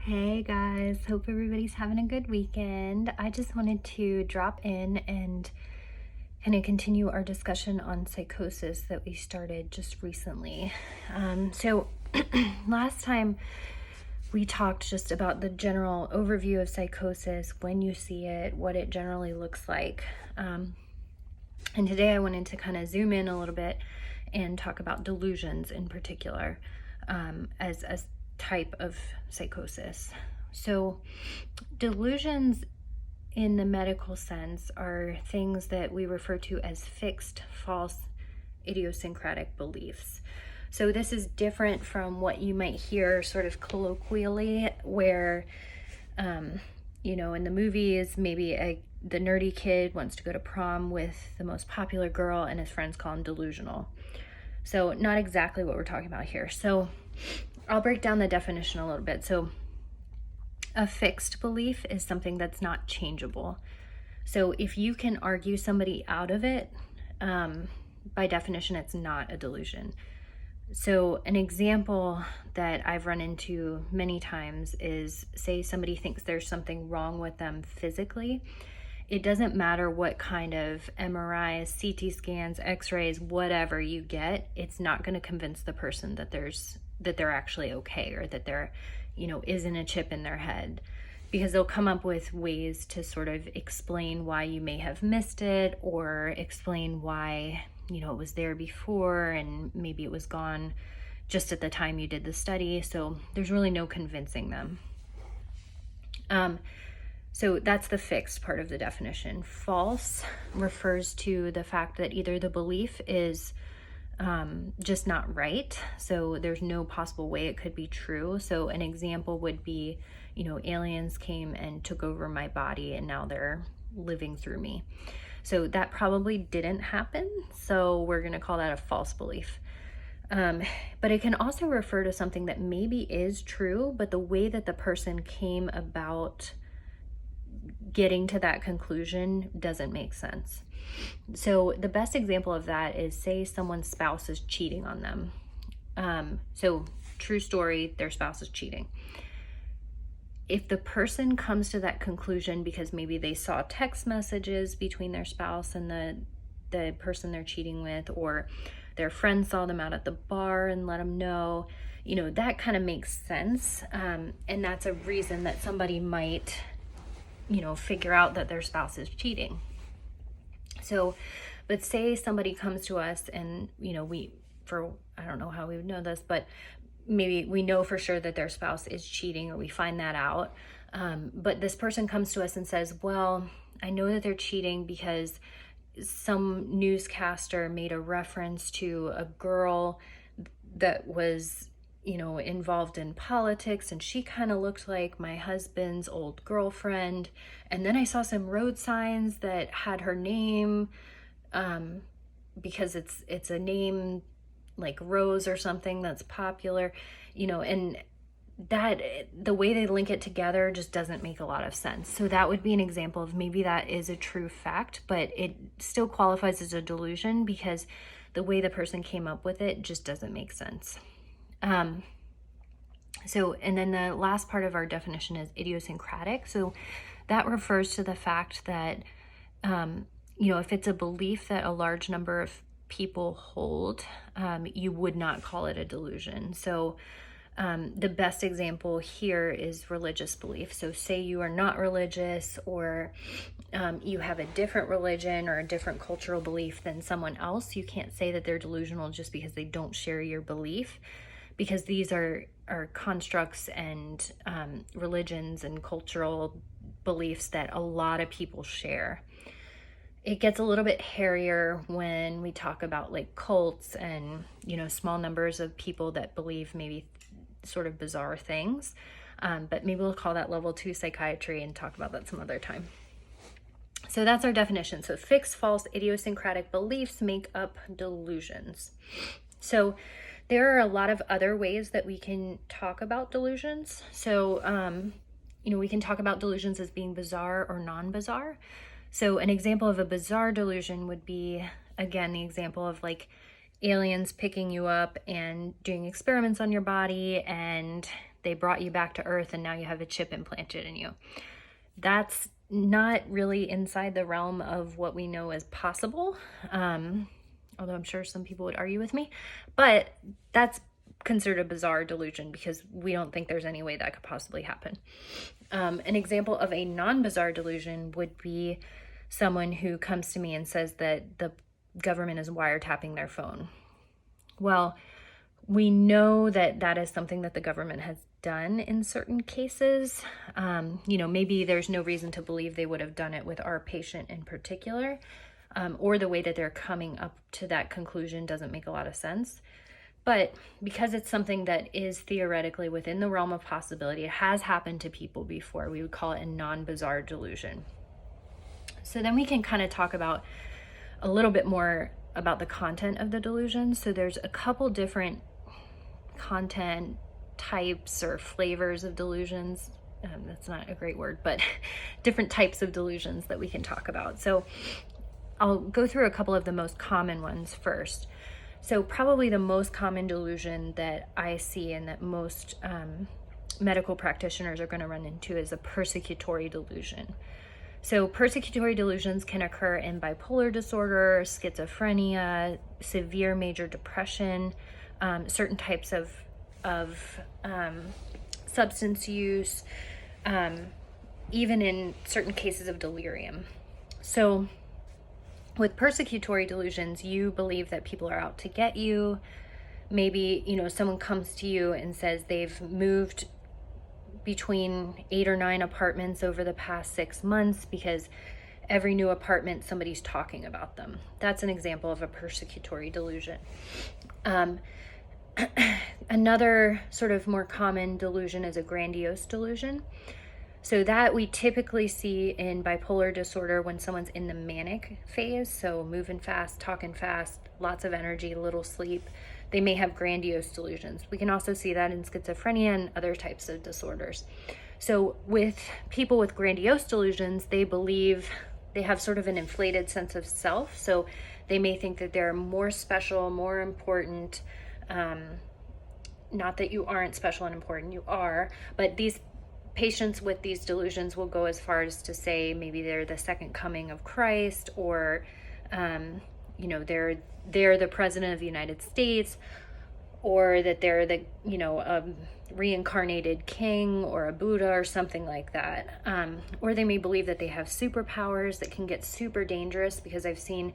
Hey guys, hope everybody's having a good weekend. I just wanted to drop in and kind of continue our discussion on psychosis that we started just recently. So last time we talked just about the general overview of psychosis, when you see it, what it generally looks like. And today I wanted to kind of zoom in a little bit and talk about delusions in particular as a type of psychosis. So delusions in the medical sense are things that we refer to as fixed, false, idiosyncratic beliefs. So this is different from what you might hear sort of colloquially where, in the movies, maybe the nerdy kid wants to go to prom with the most popular girl and his friends call him delusional. So not exactly what we're talking about here. So I'll break down the definition a little bit. So a fixed belief is something that's not changeable. So if you can argue somebody out of it, by definition, it's not a delusion. So an example that I've run into many times is, say somebody thinks there's something wrong with them physically. It doesn't matter what kind of MRIs, CT scans, x-rays, whatever you get, it's not going to convince the person that they're actually okay, or that there, isn't a chip in their head, because they'll come up with ways to sort of explain why you may have missed it, or explain why, it was there before and maybe it was gone just at the time you did the study. So there's really no convincing them. So that's the fixed part of the definition. False refers to the fact that either the belief is just not right, so there's no possible way it could be true. So an example would be, aliens came and took over my body and now they're living through me. So that probably didn't happen, so we're going to call that a false belief. But it can also refer to something that maybe is true, but the way that the person came about getting to that conclusion doesn't make sense. So the best example of that is, say someone's spouse is cheating on them. So true story, their spouse is cheating. If the person comes to that conclusion because maybe they saw text messages between their spouse and the person they're cheating with, or their friend saw them out at the bar and let them know, that kind of makes sense. And that's a reason that somebody might, figure out that their spouse is cheating. So, but say somebody comes to us and, I don't know how we would know this, but maybe we know for sure that their spouse is cheating, or we find that out. But this person comes to us and says, well, I know that they're cheating because some newscaster made a reference to a girl that was, involved in politics, and she kind of looked like my husband's old girlfriend. And then I saw some road signs that had her name, because it's a name like Rose or something that's popular, and that the way they link it together just doesn't make a lot of sense. So that would be an example of maybe that is a true fact, but it still qualifies as a delusion because the way the person came up with it just doesn't make sense. And then the last part of our definition is idiosyncratic. So that refers to the fact that, if it's a belief that a large number of people hold, you would not call it a delusion. So the best example here is religious belief. So say you are not religious, or you have a different religion or a different cultural belief than someone else. You can't say that they're delusional just because they don't share your belief, because these are constructs and religions and cultural beliefs that a lot of people share. It gets a little bit hairier when we talk about like cults and, small numbers of people that believe maybe sort of bizarre things. But maybe we'll call that level 2 psychiatry and talk about that some other time. So that's our definition. So fixed, false, idiosyncratic beliefs make up delusions. So there are a lot of other ways that we can talk about delusions. So, we can talk about delusions as being bizarre or non-bizarre. So an example of a bizarre delusion would be, again, the example of like aliens picking you up and doing experiments on your body, and they brought you back to Earth and now you have a chip implanted in you. That's not really inside the realm of what we know as possible, although I'm sure some people would argue with me, but that's considered a bizarre delusion because we don't think there's any way that could possibly happen. An example of a non-bizarre delusion would be someone who comes to me and says that the government is wiretapping their phone. Well, we know that that is something that the government has done in certain cases. Maybe there's no reason to believe they would have done it with our patient in particular, or the way that they're coming up to that conclusion doesn't make a lot of sense. But because it's something that is theoretically within the realm of possibility, it has happened to people before, we would call it a non-bizarre delusion. So then we can kind of talk about a little bit more about the content of the delusion. So there's a couple different content types or flavors of delusions. That's not a great word, but different types of delusions that we can talk about. So I'll go through a couple of the most common ones first. So probably the most common delusion that I see and that most medical practitioners are going to run into is a persecutory delusion. So persecutory delusions can occur in bipolar disorder, schizophrenia, severe major depression, certain types of substance use, even in certain cases of delirium. So with persecutory delusions, you believe that people are out to get you. Maybe, someone comes to you and says they've moved between 8 or 9 apartments over the past 6 months because every new apartment somebody's talking about them. That's an example of a persecutory delusion. Another sort of more common delusion is a grandiose delusion. So that we typically see in bipolar disorder when someone's in the manic phase, so moving fast, talking fast, lots of energy, little sleep. They may have grandiose delusions. We can also see that in schizophrenia and other types of disorders. So with people with grandiose delusions, they believe they have sort of an inflated sense of self. So they may think that they're more special, more important. Not that you aren't special and important, you are, but these patients with these delusions will go as far as to say maybe they're the second coming of Christ, or they're the president of the United States, or that they're the a reincarnated king or a Buddha or something like that. Or they may believe that they have superpowers that can get super dangerous, because I've seen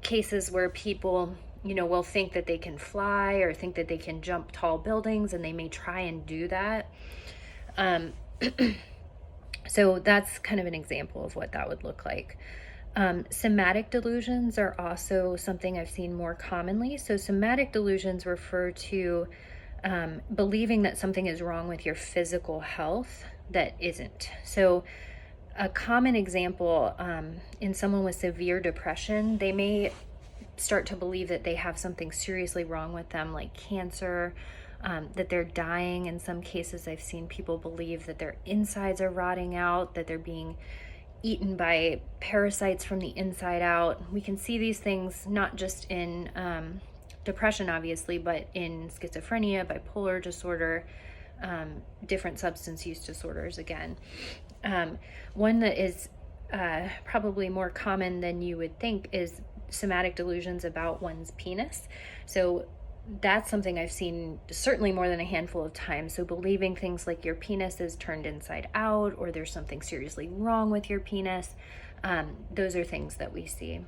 cases where people will think that they can fly or think that they can jump tall buildings, and they may try and do that. So that's kind of an example of what that would look like. Somatic delusions are also something I've seen more commonly. So somatic delusions refer to believing that something is wrong with your physical health that isn't. So a common example in someone with severe depression, they may start to believe that they have something seriously wrong with them, like cancer, that they're dying. In some cases, I've seen people believe that their insides are rotting out, that they're being eaten by parasites from the inside out. We can see these things not just in depression, obviously, but in schizophrenia, bipolar disorder, different substance use disorders again. One that is probably more common than you would think is somatic delusions about one's penis. So that's something I've seen certainly more than a handful of times. So believing things like your penis is turned inside out, or there's something seriously wrong with your penis. Those are things that we see.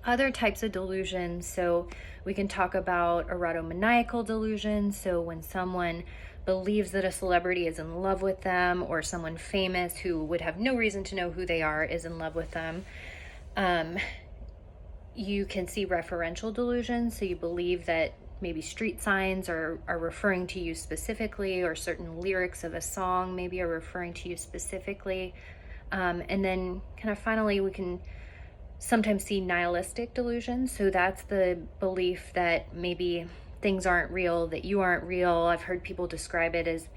Other types of delusions, so we can talk about erotomaniacal delusions. So when someone believes that a celebrity is in love with them, or someone famous who would have no reason to know who they are is in love with them. You can see referential delusions. So you believe that maybe street signs are referring to you specifically, or certain lyrics of a song maybe are referring to you specifically. And then kind of finally, we can sometimes see nihilistic delusions. So that's the belief that maybe things aren't real, that you aren't real. I've heard people describe it as,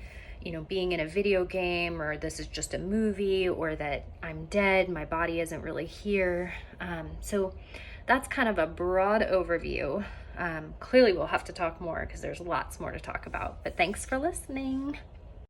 being in a video game, or this is just a movie, or that I'm dead, my body isn't really here. So that's kind of a broad overview Clearly we'll have to talk more because there's lots more to talk about, but thanks for listening.